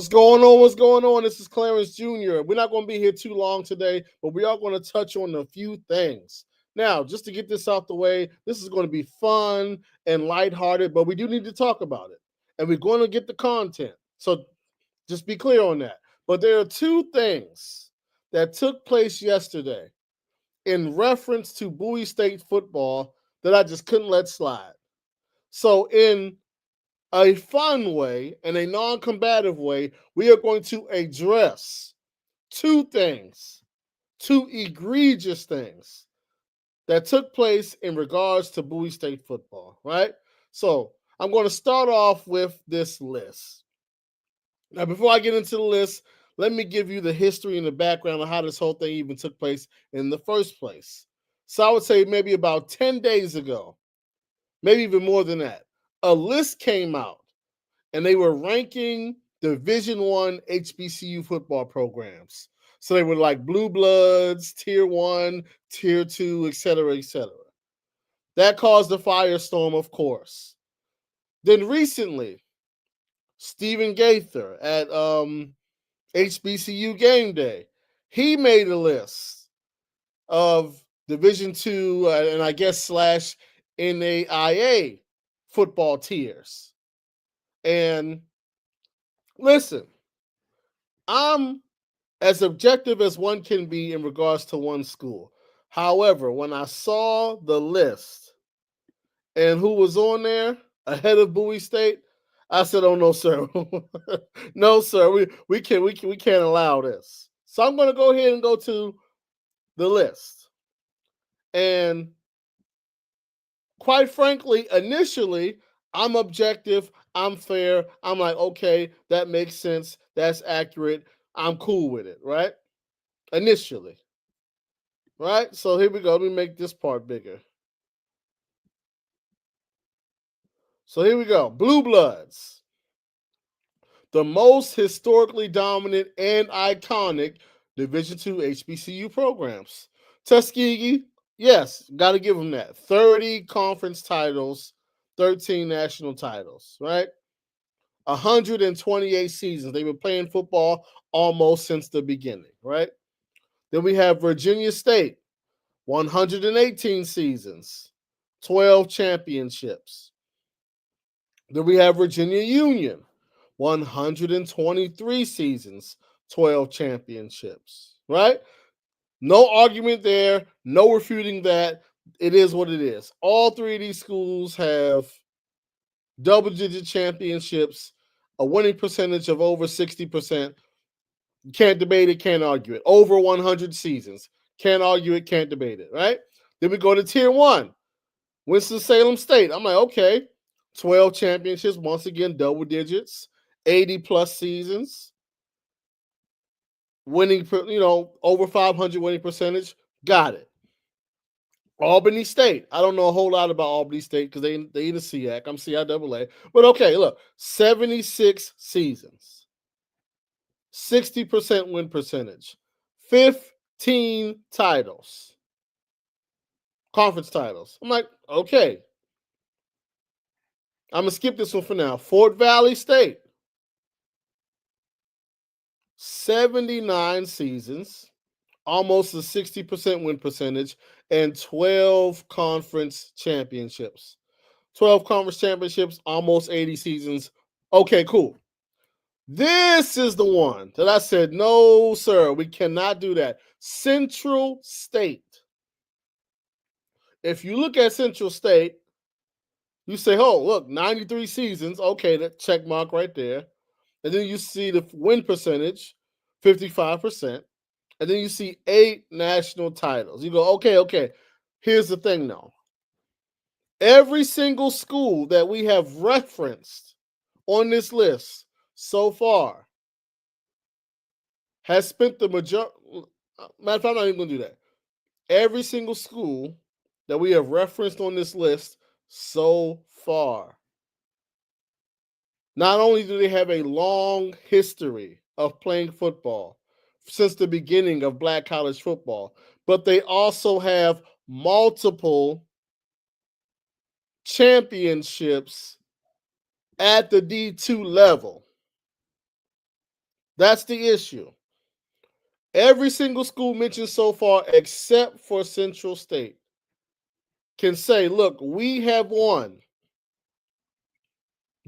What's going on? What's going on? This is Clarence Jr. We're not going to be here too long today, but we are going to touch on a few things. Now, just to get this out the way, this is going to be fun and lighthearted, but we do need to talk about it. And we're going to get the content. So just be clear on that. But there are two things that took place yesterday in reference to Bowie State football that I just couldn't let slide. So, in a fun way and a non combative way, we are going to address two things, two egregious things that took place in regards to Bowie State football, right? So, I'm going to start off with this list. Now, before I get into the list, let me give you the history and the background of how this whole thing even took place in the first place. So, I would say maybe about 10 days ago, maybe even more than that, a list came out and they were ranking Division I HBCU football programs. So they were like Blue Bloods, Tier 1, Tier 2, et cetera, et cetera. That caused a firestorm, of course. Then recently, Stephen Gaither at HBCU Game Day, he made a list of Division II and I guess slash NAIA football tiers. And listen, I'm as objective as one can be in regards to one school. However, when I saw the list and who was on there ahead of Bowie State, I said, "Oh no, sir, no, sir, we can't allow this." So I'm going to go ahead and go to the list. And quite frankly, initially, I'm objective, I'm fair. I'm like, okay, that makes sense. That's accurate. I'm cool with it, right? Initially, right? So here we go. Let me make this part bigger. So here we go. Blue Bloods, the most historically dominant and iconic Division II HBCU programs. Tuskegee, yes, got to give them that. 30 conference titles, 13 national titles, right? 128 seasons. They've been playing football almost since the beginning, right? Then we have Virginia State, 118 seasons, 12 championships. Then we have Virginia Union, 123 seasons, 12 championships, right? No argument there, no refuting that. It is what it is. All three of these schools have double digit championships, a winning percentage of over 60%. Can't debate it, can't argue it. Over 100 seasons. Can't argue it, can't debate it, right? Then we go to Tier 1, Winston-Salem State. I'm like, okay, 12 championships, once again, double digits, 80 plus seasons, winning, over 500 winning percentage. Got it. Albany State. I don't know a whole lot about Albany State because they in the SEAC. I'm CIAA. But okay, look, 76 seasons, 60% win percentage, 15 titles, conference titles. I'm like, okay. I'm going to skip this one for now. Fort Valley State, 79 seasons, almost a 60% win percentage, and 12 conference championships. 12 conference championships, almost 80 seasons. Okay, cool. This is the one that I said, no, sir, we cannot do that. Central State. If you look at Central State, you say, oh, look, 93 seasons. Okay, that check mark right there. And then you see the win percentage, 55%. And then you see 8 national titles. You go, okay. Here's the thing, though. Every single school that we have referenced on this list so far has spent the majority. Matter of fact, I'm not even going to do that. Every single school that we have referenced on this list so far, not only do they have a long history of playing football since the beginning of black college football, but they also have multiple championships at the D2 level. That's the issue. Every single school mentioned so far, except for Central State, can say, look, we have won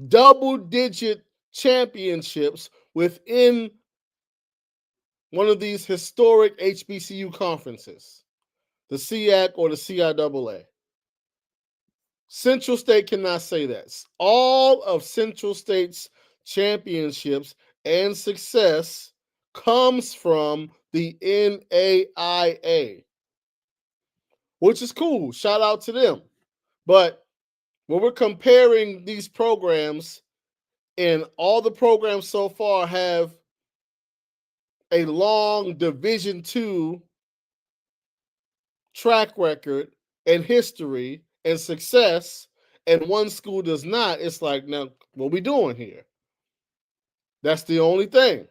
double-digit championships within one of these historic HBCU conferences, the SEAC or the CIAA. Central State cannot say that. All of Central State's championships and success comes from the NAIA, which is cool. Shout out to them. But when we're comparing these programs, and all the programs so far have a long Division II track record and history and success, and one school does not, it's like, now, what we doing here? That's the only thing.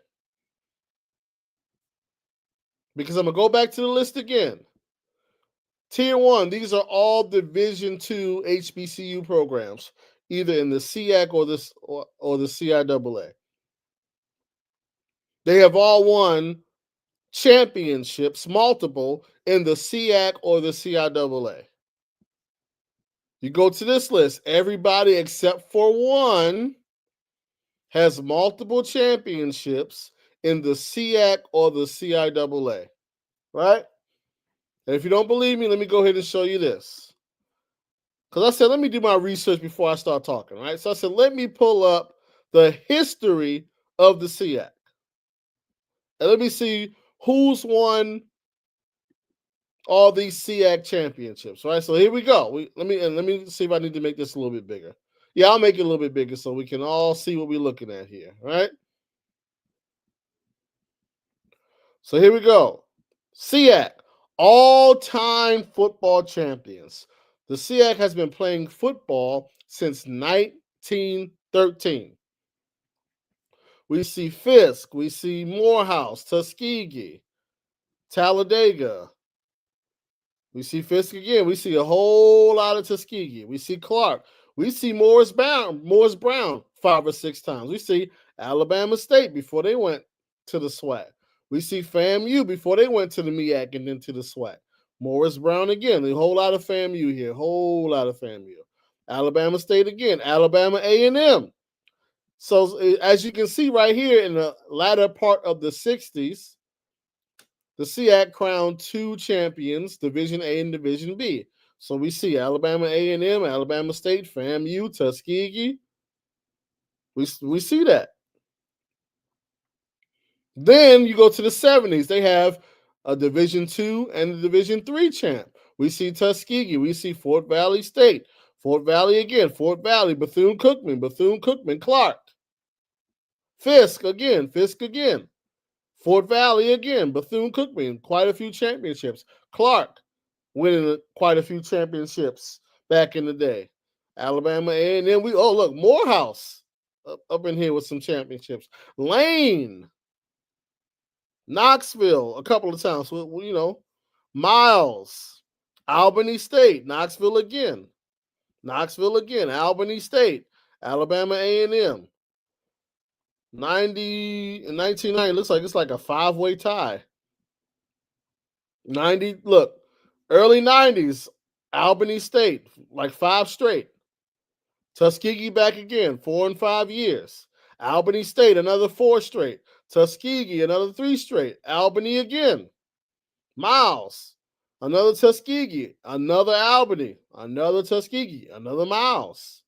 Because I'm going to go back to the list again. Tier 1, these are all Division II HBCU programs, either in the SEAC or the CIAA. They have all won championships, multiple, in the SEAC or the CIAA. You go to this list, everybody except for one has multiple championships in the SEAC or the CIAA, right? And if you don't believe me, let me go ahead and show you this. Because I said, let me do my research before I start talking, right? So I said, let me pull up the history of the SEAC. And let me see who's won all these SEAC championships, right? So here we go. Let me see if I need to make this a little bit bigger. Yeah, I'll make it a little bit bigger so we can all see what we're looking at here, right? So here we go. SEAC, all-time football champions. The SEAC has been playing football since 1913. We see Fisk, we see Morehouse, Tuskegee, Talladega. We see Fisk again. We see a whole lot of Tuskegee. We see Clark. We see Morris Brown 5 or 6 times. We see Alabama State before they went to the SWAC. We see FAMU before they went to the MEAC and then to the SWAC. Morris Brown again. A whole lot of FAMU here. Whole lot of FAMU. Alabama State again. Alabama A&M. So as you can see right here in the latter part of the 60s, the SEAC crowned 2 champions, Division A and Division B. So we see Alabama A&M, Alabama State, FAMU, Tuskegee. We see that. Then you go to the 70s. They have a Division II and a Division III champ. We see Tuskegee. We see Fort Valley State. Fort Valley again. Fort Valley, Bethune-Cookman, Clark. Fisk again. Fort Valley again. Bethune-Cookman, quite a few championships. Clark winning quite a few championships back in the day. Alabama A&M. Look, Morehouse up in here with some championships. Lane, Knoxville, a couple of times. Miles, Albany State, Knoxville again, Albany State, Alabama A&M. 1990 looks like it's like a 5-way tie. 90, look, early 90s, Albany State, like 5 straight. Tuskegee back again, 4 and 5 years. Albany State, another 4 straight. Tuskegee, another 3 straight. Albany again. Miles, another Tuskegee, another Albany, another Tuskegee, another Miles.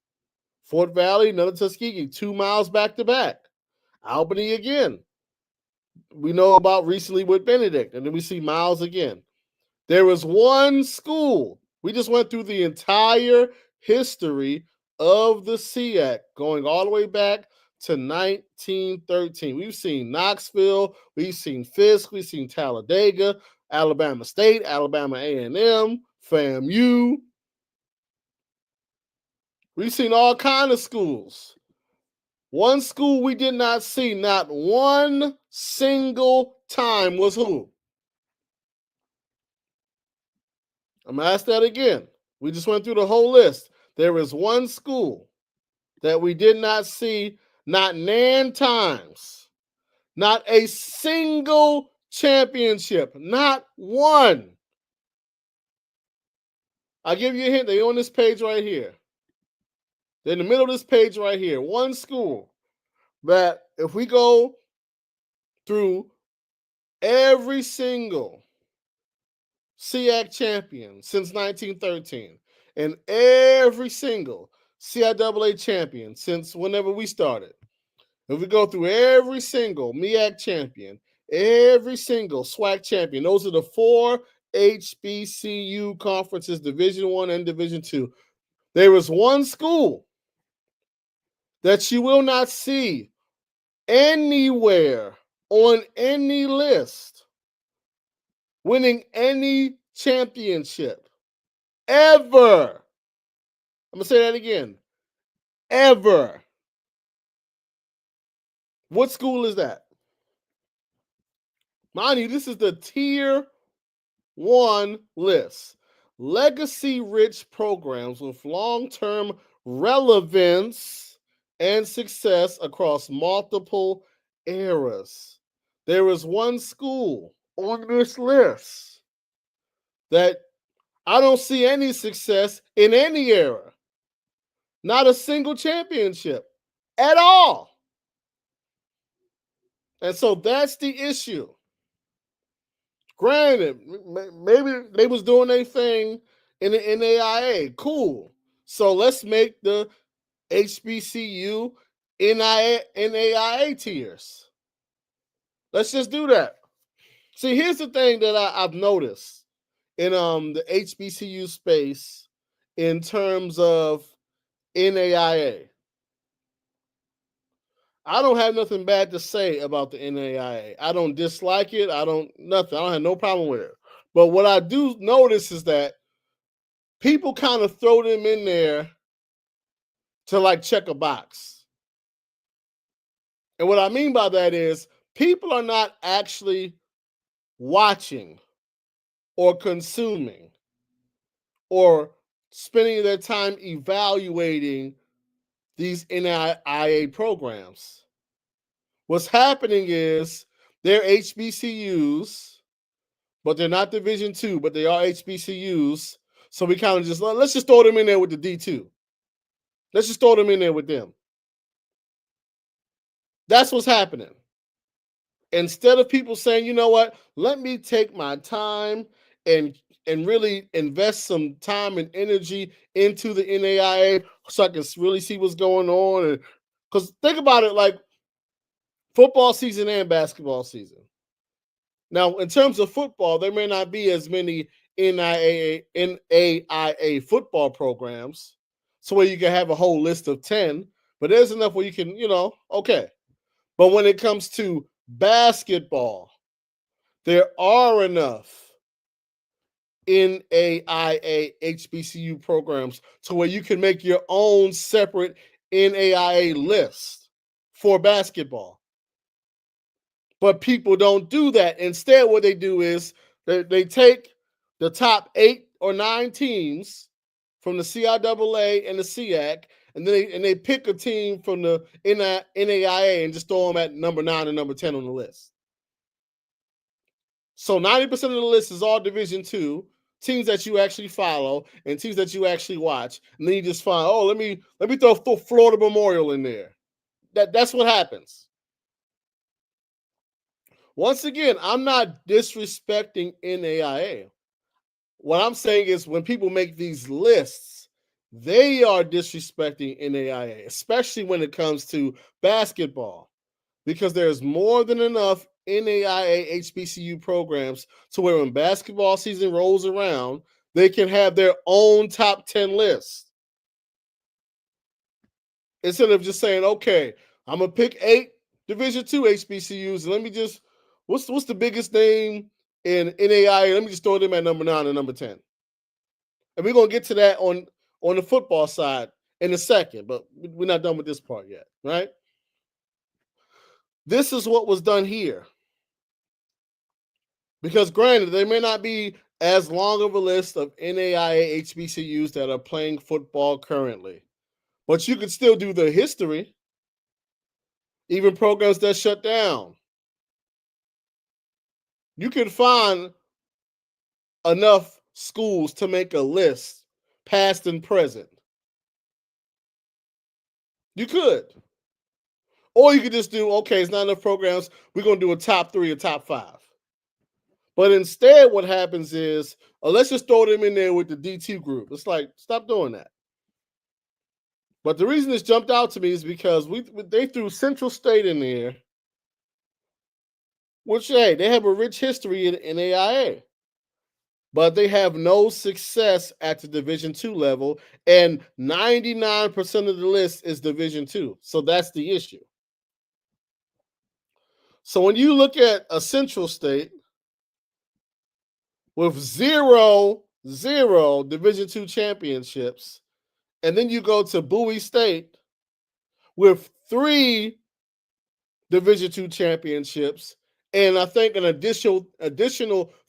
Fort Valley, another Tuskegee, 2 miles back to back. Albany again. We know about recently with Benedict, and then we see Miles again. There was one school. We just went through the entire history of the SEAC, going all the way back to 1913. We've seen Knoxville, we've seen Fisk, we've seen Talladega, Alabama State, Alabama A&M, FAMU. We've seen all kinds of schools. One school we did not see, not one single time, was who? I'm going to ask that again. We just went through the whole list. There is one school that we did not see, not 9 times, Not a single championship. Not one. I'll give you a hint. They're on this page right here. They're in the middle of this page right here. One school that if we go through every single SEAC champion since 1913 and every single CIAA champion since whenever we started, if we go through every single MEAC champion, every single SWAC champion, those are the four HBCU conferences, Division I and Division II. There is one school that you will not see anywhere on any list winning any championship ever. I'm going to say that again. Ever. What school is that? Mind you, this is the tier 1 list. Legacy rich programs with long-term relevance and success across multiple eras. There is one school on this list that I don't see any success in any era. Not a single championship at all. And so that's the issue. Granted, maybe they was doing their thing in the NAIA. Cool. So let's make the HBCU NAIA tiers. Let's just do that. See, here's the thing that I've noticed in the HBCU space in terms of NAIA. I don't have nothing bad to say about the NAIA. I don't dislike it. Nothing. I don't have no problem with it. But what I do notice is that people kind of throw them in there to like check a box. And what I mean by that is people are not actually watching or consuming or spending their time evaluating these NAIA programs. What's happening is they're HBCUs, but they're not Division II, but they are HBCUs. So we kind of just, let's just throw them in there with the D2. Let's just throw them in there with them. That's what's happening. Instead of people saying, you know what, let me take my time and really invest some time and energy into the NAIA so I can really see what's going on. Because think about it, like football season and basketball season. Now, in terms of football, there may not be as many NAIA football programs, so where you can have a whole list of 10, but there's enough where you can, okay. But when it comes to basketball, there are enough NAIA HBCU programs to where you can make your own separate NAIA list for basketball. But people don't do that. Instead, what they do is they take the top 8 or 9 teams from the CIAA and the SEAC, and then they pick a team from the NAIA and just throw them at number 9 and number 10 on the list. So 90% of the list is all Division II, teams that you actually follow and teams that you actually watch. And then you just find, oh, let me throw Florida Memorial in there. That's what happens. Once again, I'm not disrespecting NAIA. What I'm saying is when people make these lists, they are disrespecting NAIA, especially when it comes to basketball, because there's more than enough NAIA HBCU programs to where when basketball season rolls around, they can have their own top 10 list. Instead of just saying, okay, I'm going to pick 8 Division II HBCUs, and let me just, what's the biggest name in NAIA? Let me just throw them at number 9 and number 10. And we're going to get to that on the football side in a second, but we're not done with this part yet, right? This is what was done here. Because granted, there may not be as long of a list of NAIA HBCUs that are playing football currently, but you could still do the history, even programs that shut down. You can find enough schools to make a list, past and present. You could. Or you could just do, okay, it's not enough programs. We're going to do a top 3 or top 5. But instead, what happens is, let's just throw them in there with the D2 group. It's like, stop doing that. But the reason this jumped out to me is because they threw Central State in there, which, hey, they have a rich history in AIA. But they have no success at the Division II level, and 99% of the list is Division II. So that's the issue. So when you look at a Central State with zero Division II championships, and then you go to Bowie State with 3 Division II championships, and I think an additional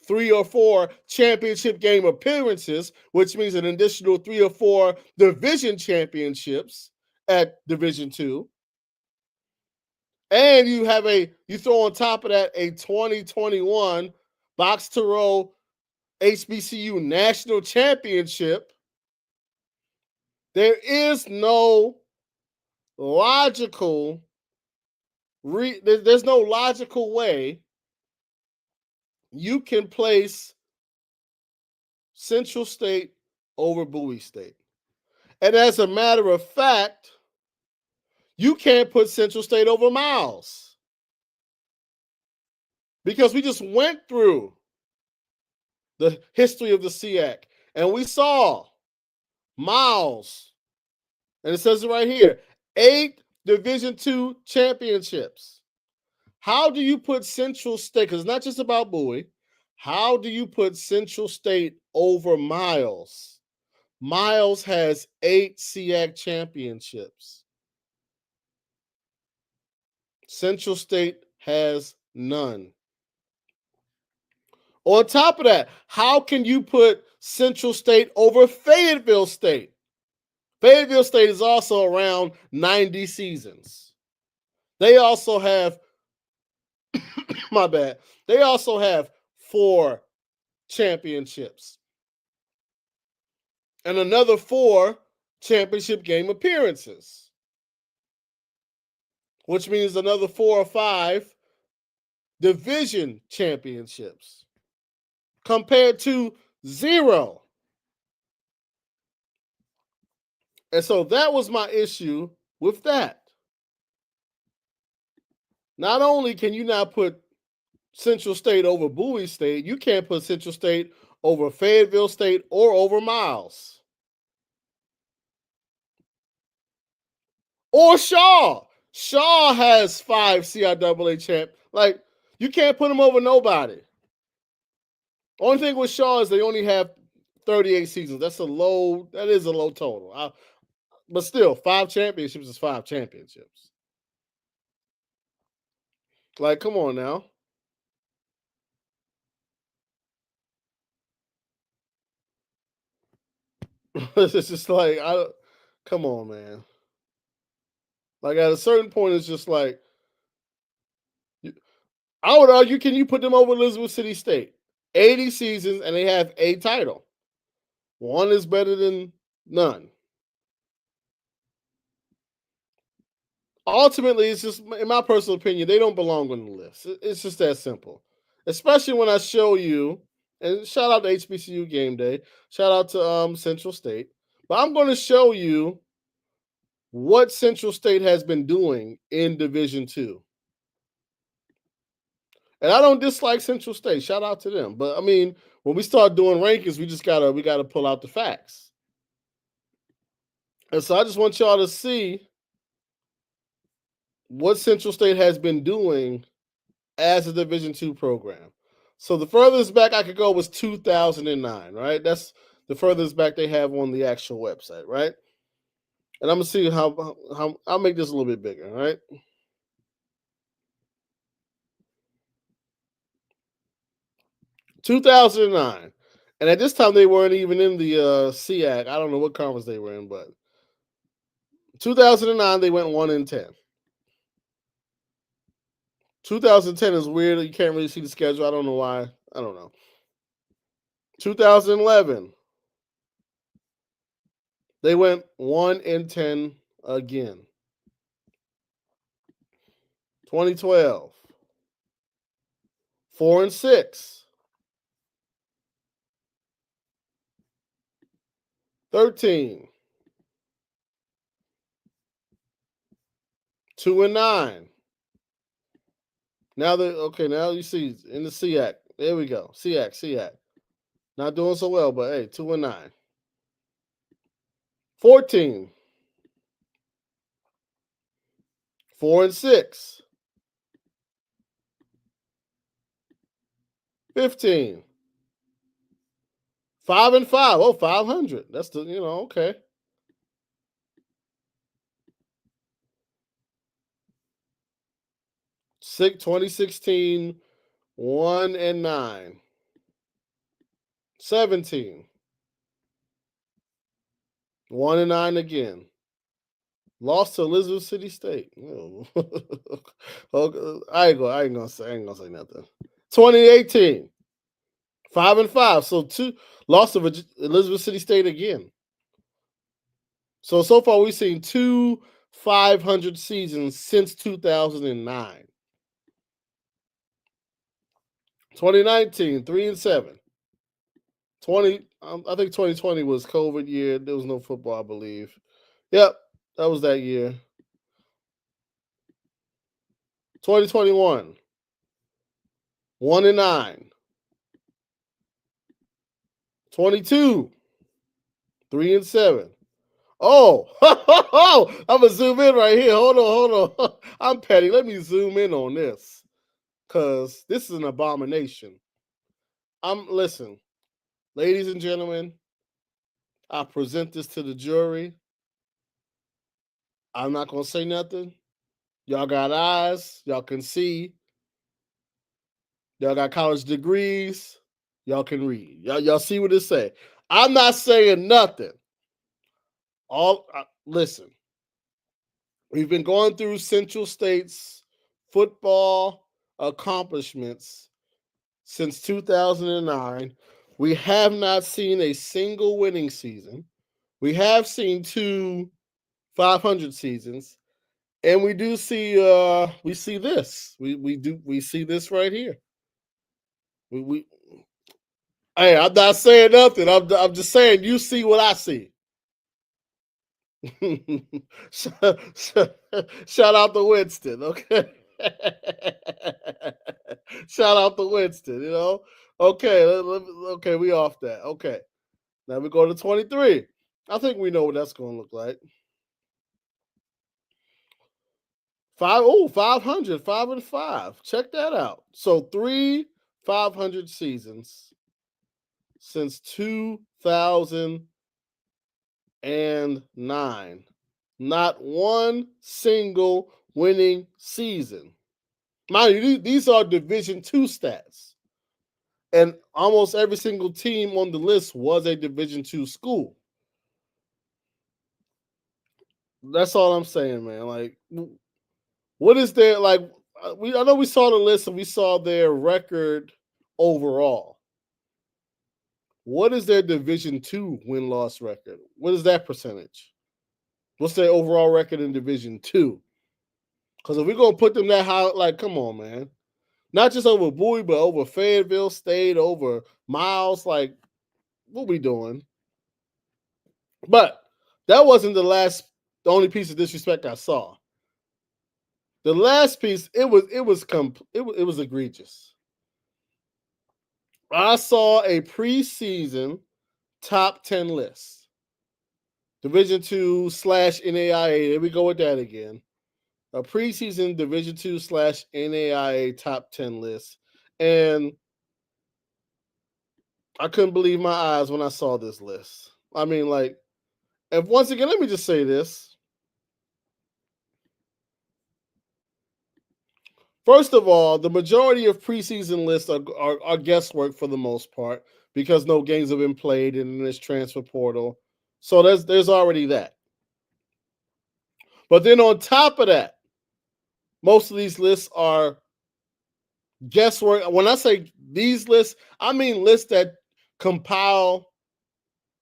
3 or 4 championship game appearances, which means an additional 3 or 4 division championships at Division II. And you throw on top of that a 2021 box to row HBCU national championship. There is no logical there's no logical way you can place Central State over Bowie State. And as a matter of fact, you can't put Central State over Miles. Because we just went through the history of the SEAC and we saw Miles, and it says it right here, 8 Division II championships. How do you put Central State, because it's not just about Bowie, how do you put Central State over Miles? Miles has 8 SEAC championships. Central State has none. On top of that, how can you put Central State over Fayetteville State? Fayetteville State is also around 90 seasons. They also have, my bad, they also have 4 championships and another 4 championship game appearances, which means another 4 or 5 division championships compared to 0. And so that was my issue with that. Not only can you not put Central State over Bowie State, you can't put Central State over Fayetteville State or over Miles. Or Shaw. Shaw has 5 CIAA champ. Like, you can't put them over nobody. Only thing with Shaw is they only have 38 seasons. That is a low total. But still, 5 championships is 5 championships. Like, come on now. It's just like, come on, man. Like, at a certain point, it's just like, I would argue, can you put them over Elizabeth City State? 80 seasons, and they have a title. One is better than none. Ultimately, it's just, in my personal opinion, they don't belong on the list. It's just that simple. Especially when I show you, and shout out to HBCU Game Day, shout out to Central State. But I'm going to show you what Central State has been doing in Division II. And I don't dislike Central State. Shout out to them. But I mean, when we start doing rankings, we gotta pull out the facts. And so I just want y'all to see what Central State has been doing as a Division II program. So the furthest back I could go was 2009, right? That's the furthest back they have on the actual website, right? And I'm gonna see how I'll make this a little bit bigger, right? (2009), and at this time they weren't even in the SEAC. I don't know what conference they were in, but 2009 they went 1-10. 2010 is weird. You can't really see the schedule. I don't know why. I don't know. 2011, they went 1-10 again. 2012, 4-6. 13, 2-9. Now they okay. Now you see in the SEAC. There we go. SEAC. Not doing so well, but hey, 2-9. 14, 4-6. 15, 5-5. Oh, 500. That's the okay. 2016, 1-9. 17, 1-9 again. Lost to Elizabeth City State. Okay, I ain't gonna say nothing. 2018, 5-5. So two lost to Elizabeth City State again. So far we've seen two 500 seasons since 2009. 2019, 3-7. I think 2020 was COVID year. There was no football, I believe. Yep, that was that year. 2021, 1-9. 22, 3-7. Oh, I'm gonna zoom in right here. Hold on. I'm petty. Let me zoom in on this because this is an abomination. Listen, ladies and gentlemen. I present this to the jury. I'm not gonna say nothing. Y'all got eyes. Y'all can see. Y'all got college degrees. Y'all can read. Y'all see what it say. I'm not saying nothing. Listen. We've been going through Central State's football accomplishments since 2009. We have not seen a single winning season. We have seen two 500 seasons, and we do see we see this. We see this right here. We Hey, I'm not saying nothing. I'm just saying you see what I see. Shout out to Winston, okay? Shout out to Winston, Okay, okay, we off that. Okay. Now we go to 23. I think we know what that's going to look like. 500, 5-5. Check that out. So 500 seasons since 2009. Not one single winning season. Mind you, these are Division II stats. And almost every single team on the list was a Division II school. That's all I'm saying, man. Like, what is there? Like, I know we saw the list and we saw their record overall. What is their Division II win-loss record? What is that percentage? What's their overall record in Division II? Because if we're gonna put them that high, like, come on, man. Not just over Bowie, but over Fayetteville State, over Miles. Like, what we doing? But that wasn't the only piece of disrespect I saw. The last piece, it was egregious. I saw a preseason top 10 list. Division II / NAIA. There we go with that again. A preseason Division II / NAIA top 10 list. And I couldn't believe my eyes when I saw this list. I mean, like, and once again, let me just say this. First of all, the majority of preseason lists are guesswork for the most part because no games have been played in this transfer portal. So there's already that. But then on top of that, most of these lists are Guesswork. When I say these lists, I mean lists that compile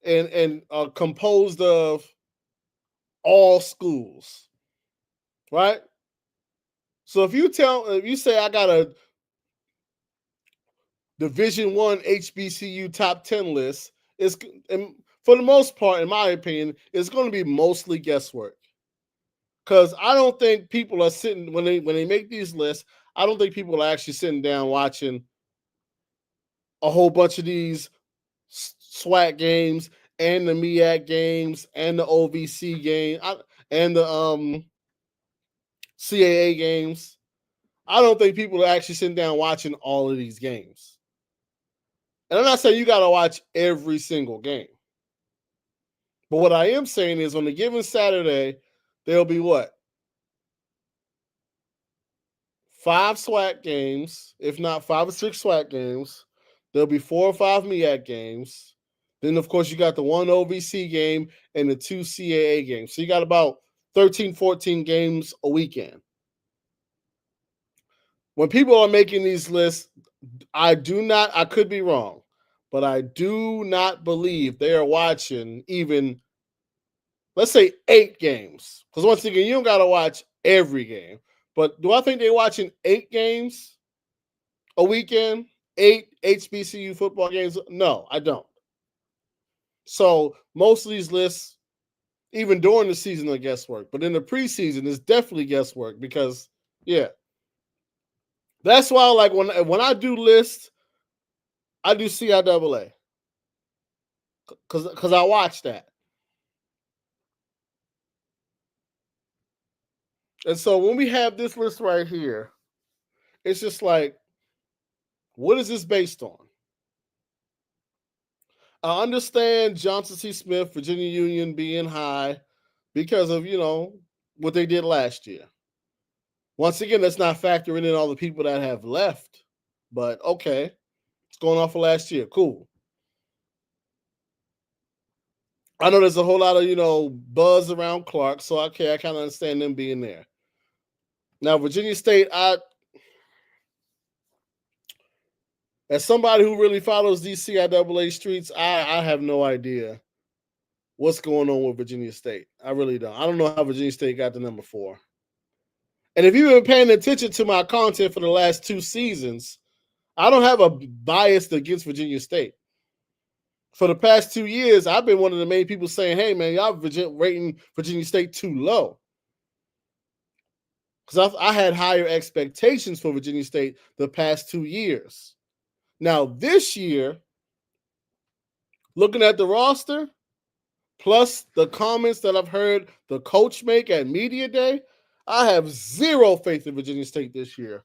and composed of all schools, right? So if you say I got a Division 1 HBCU top 10 list, it's for the most part, in my opinion, it's going to be mostly guesswork. Because I don't think people are sitting when they make these lists. I don't think people are actually sitting down watching a whole bunch of these SWAT games and the MEAC games and the OVC game and the CAA games. I don't think people are actually sitting down watching all of these games. And I'm not saying you got to watch every single game. But what I am saying is on a given Saturday, there'll be what? 5 SWAT games, if not 5 or 6 SWAT games. There'll be 4 or 5 MEAC games. Then, of course, you got the 1 OVC game and the 2 CAA games. So you got about 13, 14 games a weekend. When people are making these lists, I could be wrong, but I do not believe they are watching even, let's say, 8 games. Because once again, you don't got to watch every game. But do I think they're watching 8 games a weekend? 8 HBCU football games? No, I don't. So most of these lists, even during the season, are guesswork. But in the preseason, it's definitely guesswork because, yeah. That's why, like, when I do lists, I do CIAA. Because I watch that. And so when we have this list right here, it's just like, what is this based on? I understand Johnson C. Smith, Virginia Union being high because of, what they did last year. Once again, that's not factoring in all the people that have left. But okay, it's going off of last year. Cool. I know there's a whole lot of, buzz around Clark. So, okay, I kind of understand them being there. Now, Virginia State, as somebody who really follows these CIAA streets, I have no idea what's going on with Virginia State. I really don't. I don't know how Virginia State got to number 4. And if you've been paying attention to my content for the last 2 seasons, I don't have a bias against Virginia State. For the past 2 years, I've been one of the main people saying, hey, man, y'all rating Virginia State too low. Because I had higher expectations for Virginia State the past 2 years. Now, this year, looking at the roster, plus the comments that I've heard the coach make at Media Day, I have zero faith in Virginia State this year.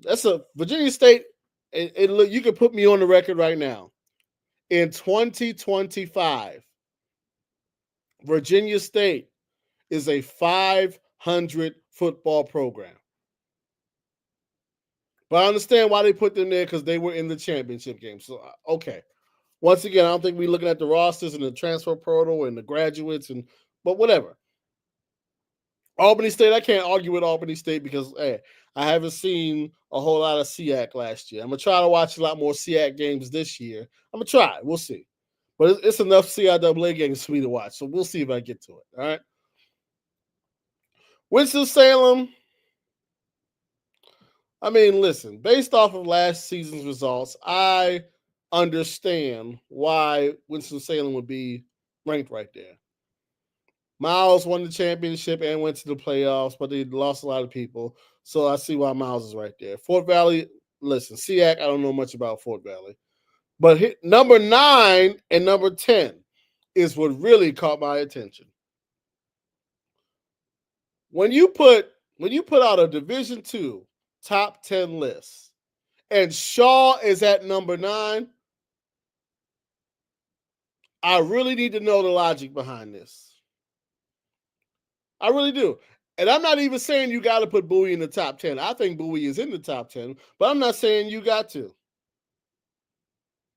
That's a Virginia State. You can put me on the record right now. In 2025, Virginia State is a 500 football program. But I understand why they put them there because they were in the championship game. So, okay. Once again, I don't think we're looking at the rosters and the transfer portal and the graduates, but whatever. Albany State, I can't argue with Albany State because, hey, I haven't seen a whole lot of SEAC last year. I'm going to try to watch a lot more SEAC games this year. I'm going to try. We'll see. But it's enough CIAA games for me to watch, so we'll see if I get to it. All right. Winston-Salem. I mean, listen, based off of last season's results, I understand why Winston-Salem would be ranked right there. Miles won the championship and went to the playoffs, but they lost a lot of people. So I see why Miles is right there. Fort Valley, listen, SEAC, I don't know much about Fort Valley. But number 9 and number 10 is what really caught my attention. When you put out a Division II top 10 list and Shaw is at number 9, I really need to know the logic behind this. I really do. And I'm not even saying you got to put Bowie in the top 10. I think Bowie is in the top 10, but I'm not saying you got to.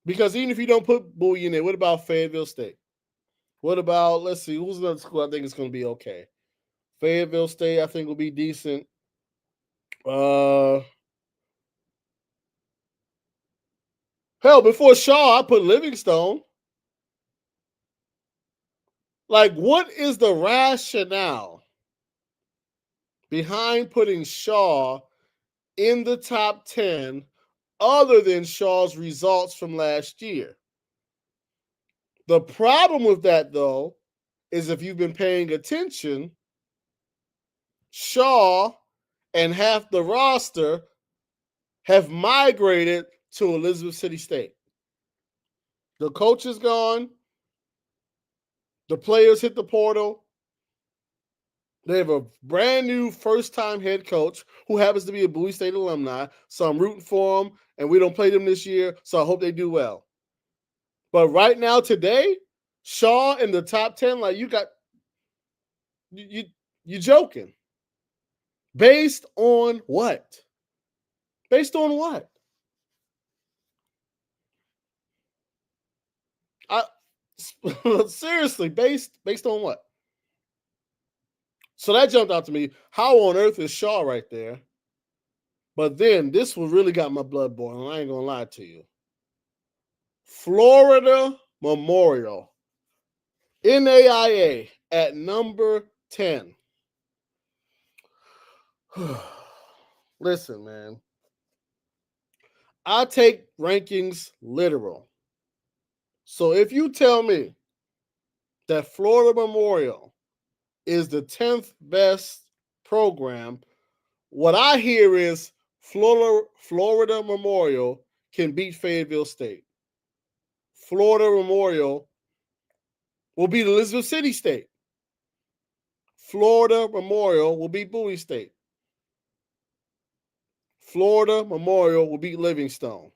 Because even if you don't put Bowie in there, what about Fayetteville State? What about, let's see, who's another school I think is going to be okay? Fayetteville State, I think, will be decent. Hell, before Shaw, I put Livingstone. Like, what is the rationale behind putting Shaw in the top 10 other than Shaw's results from last year? The problem with that, though, is if you've been paying attention, Shaw and half the roster have migrated to Elizabeth City State. The coach is gone. The players hit the portal. They have a brand new first-time head coach who happens to be a Bowie State alumni. So I'm rooting for them, and we don't play them this year, so I hope they do well. But right now, today, Shaw in the top 10, like you joking. Based on what? Based on what? Seriously, based on what? So that jumped out to me. How on earth is Shaw right there? But then this one really got my blood boiling. I ain't gonna lie to you. Florida Memorial, NAIA at number 10. Listen, man. I take rankings literal. So if you tell me that Florida Memorial is the 10th best program, what I hear is Florida Memorial can beat Fayetteville State. Florida Memorial will beat Elizabeth City State. Florida Memorial will beat Bowie State. Florida Memorial will beat Livingstone.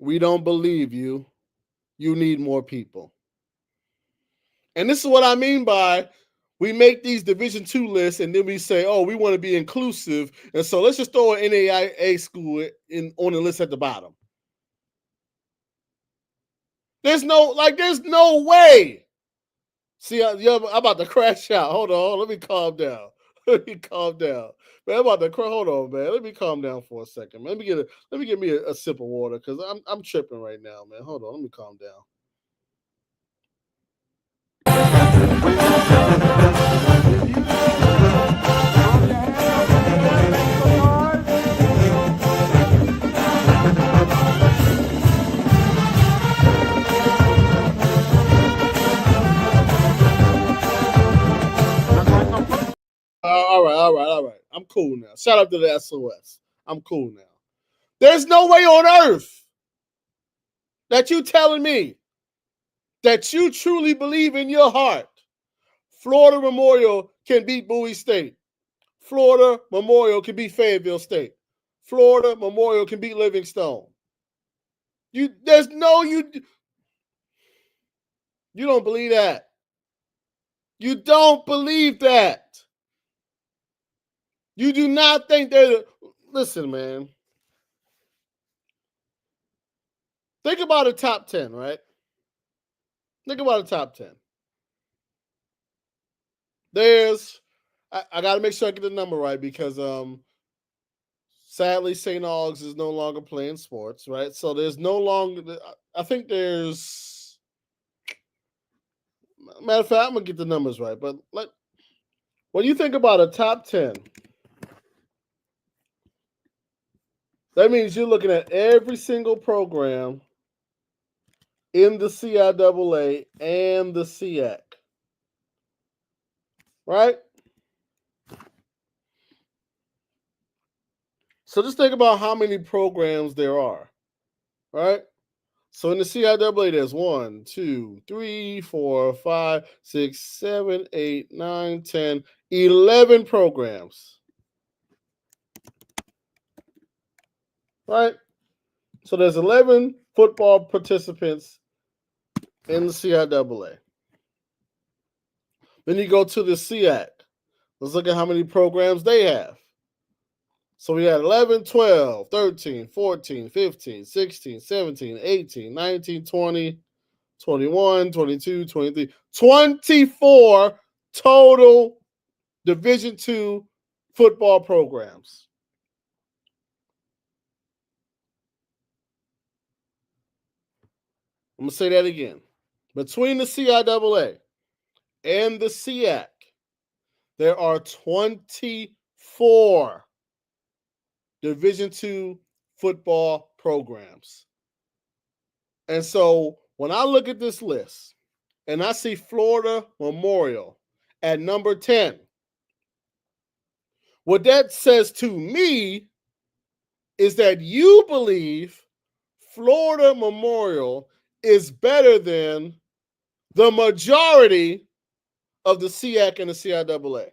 We don't believe you. You need more people. And this is what I mean by we make these Division II lists and then we say, oh, we want to be inclusive. And so let's just throw an NAIA school on the list at the bottom. There's no way. See, I'm about to crash out. Hold on. Let me calm down. Let me calm down. Man, I'm about to crash. Hold on, man. Let me calm down for a second. Let me get me a sip of water because I'm tripping right now, man. Hold on. Let me calm down. All right. I'm cool now. Shout out to the SOS. I'm cool now. There's no way on earth that you telling me that you truly believe in your heart Florida Memorial can beat Bowie State. Florida Memorial can beat Fayetteville State. Florida Memorial can beat Livingstone. You don't believe that. You don't believe that. You do not think that. Listen, man. Think about a top 10, right? Think about a top 10. I got to make sure I get the number right because sadly St. Aug's is no longer playing sports, right? So there's no longer. I think there's. Matter of fact, I'm gonna get the numbers right, but when you think about a top 10, that means you're looking at every single program in the CIAA and the SEAC, right? So just think about how many programs there are, right? So in the CIAA, there's 1, 2, 3, 4, 5, 6, 7, 8, 9, 10, 11 programs, right? So there's 11 football participants in the CIAA. Then you go to the SEAC. Let's look at how many programs they have. So we had 11, 12, 13, 14, 15, 16, 17, 18, 19, 20, 21, 22, 23, 24 total Division II football programs. I'm going to say that again. Between the CIAA and the SEAC, there are 24 Division II football programs. And so when I look at this list and I see Florida Memorial at number 10, what that says to me is that you believe Florida Memorial is better than the majority of the SEAC and the CIAA.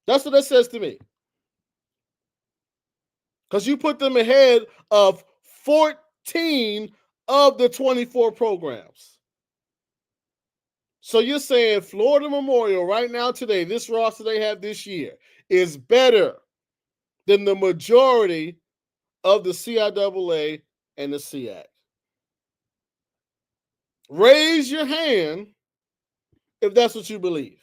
That's what that says to me. Because you put them ahead of 14 of the 24 programs. So you're saying Florida Memorial right now today, this roster they have this year, is better than the majority of the CIAA and the SEAC. Raise your hand if that's what you believe.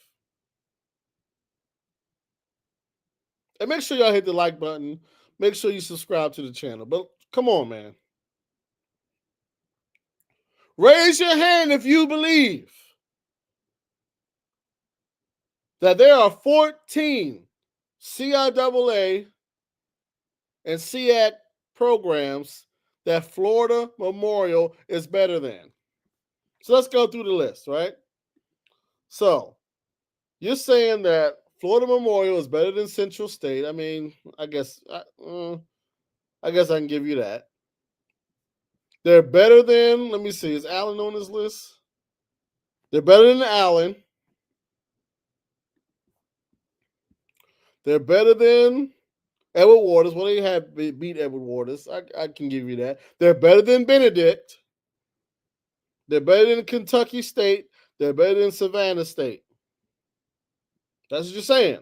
And make sure y'all hit the like button. Make sure you subscribe to the channel. But come on, man. Raise your hand if you believe that there are 14 CIAA and SEAC programs that Florida Memorial is better than. So let's go through the list, right? So you're saying that Florida Memorial is better than Central State. I mean, I guess I can give you that. They're better than, let me see, is Allen on this list? They're better than Allen. They're better than Edward Waters. Well, they have beat Edward Waters. I can give you that. They're better than Benedict. They're better than Kentucky State. They're better than Savannah State. That's what you're saying.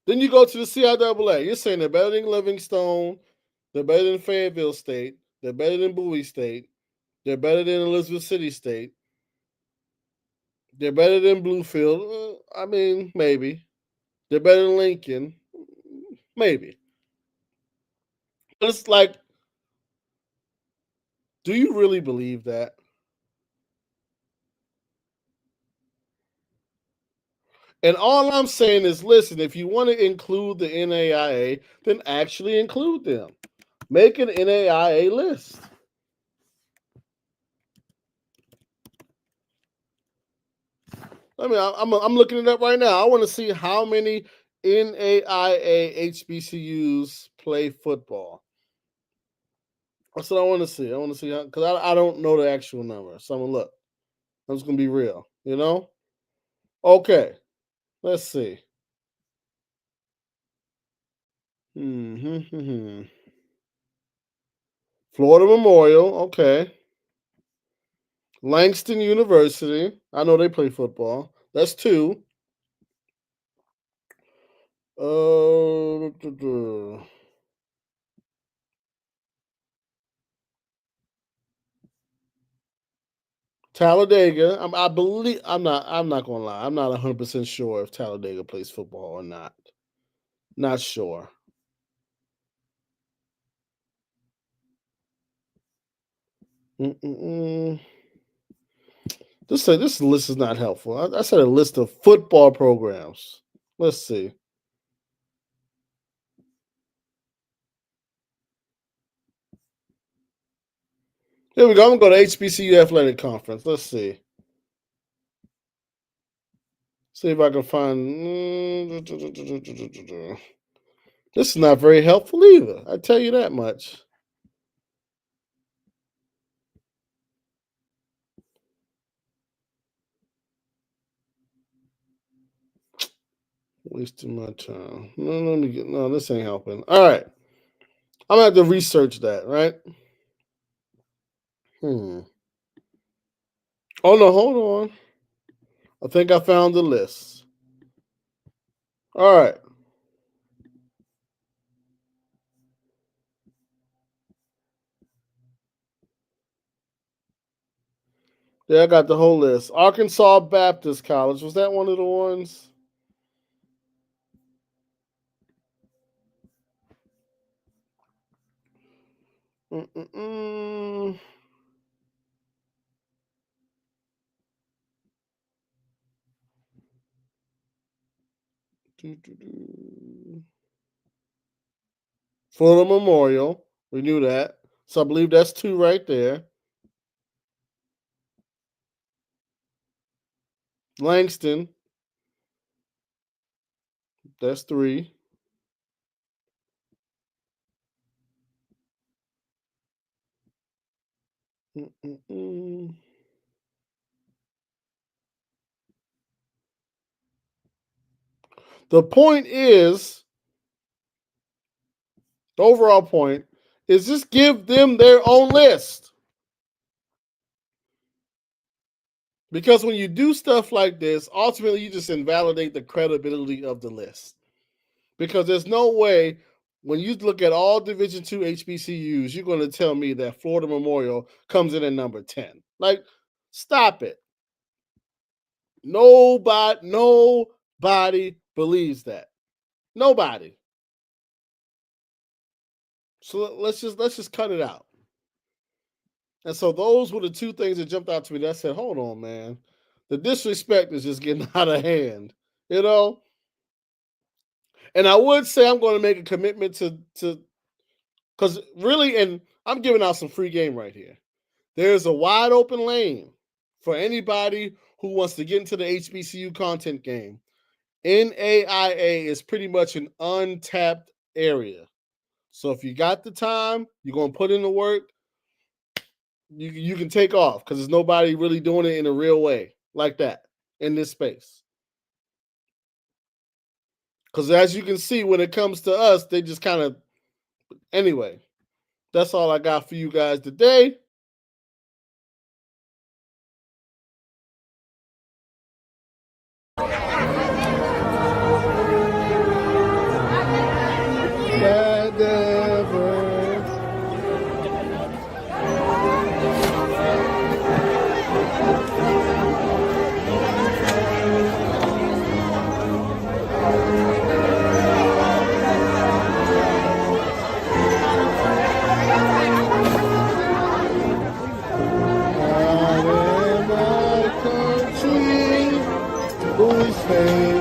Then you go to the CIAA. You're saying they're better than Livingstone. They're better than Fayetteville State. They're better than Bowie State. They're better than Elizabeth City State. They're better than Bluefield. I mean, maybe. They're better than Lincoln. Maybe. But it's like, do you really believe that? And all I'm saying is, listen, if you want to include the NAIA, then actually include them. Make an NAIA list. I mean, I'm looking it up right now. I want to see how many NAIA HBCUs play football. That's what I want to see. I want to see how, because I don't know the actual number. So I'm going to look. I'm just going to be real, you know? Okay. Let's see. Florida Memorial. Okay. Langston University. I know they play football. That's 2. Uh, Talladega. I believe I'm not. I'm not gonna lie. I'm not 100% sure if Talladega plays football or not. Not sure. Mm-mm-mm. This list is not helpful. I said a list of football programs. Let's see. Here we go. I'm gonna go to HBCU Athletic Conference. Let's see. See if I can find. This is not very helpful either. I tell you that much. Wasting my time. No, this ain't helping. All right. I'm gonna have to research that, right? Oh no, hold on. I think I found the list. All right. Yeah, I got the whole list. Arkansas Baptist College. Was that one of the ones? Mm-mm-mm. Florida Memorial. We knew that. So I believe that's 2 right there. Langston. That's 3. Mm-mm-mm. The point is, the overall point is just give them their own list. Because when you do stuff like this, ultimately you just invalidate the credibility of the list. Because there's no way when you look at all Division II HBCUs, you're going to tell me that Florida Memorial comes in at number 10. Like, stop it. Nobody believes that. Nobody. So let's just cut it out. And so those were the 2 things that jumped out to me that I said, hold on, man. The disrespect is just getting out of hand, you know? And I would say I'm going to make a commitment to because really, and I'm giving out some free game right here. There's a wide open lane for anybody who wants to get into the HBCU content game. NAIA is pretty much an untapped area. So if you got the time, you're going to put in the work, you can take off because there's nobody really doing it in a real way like that in this space. Because as you can see, when it comes to us, they just kind of, anyway, that's all I got for you guys today. Bowie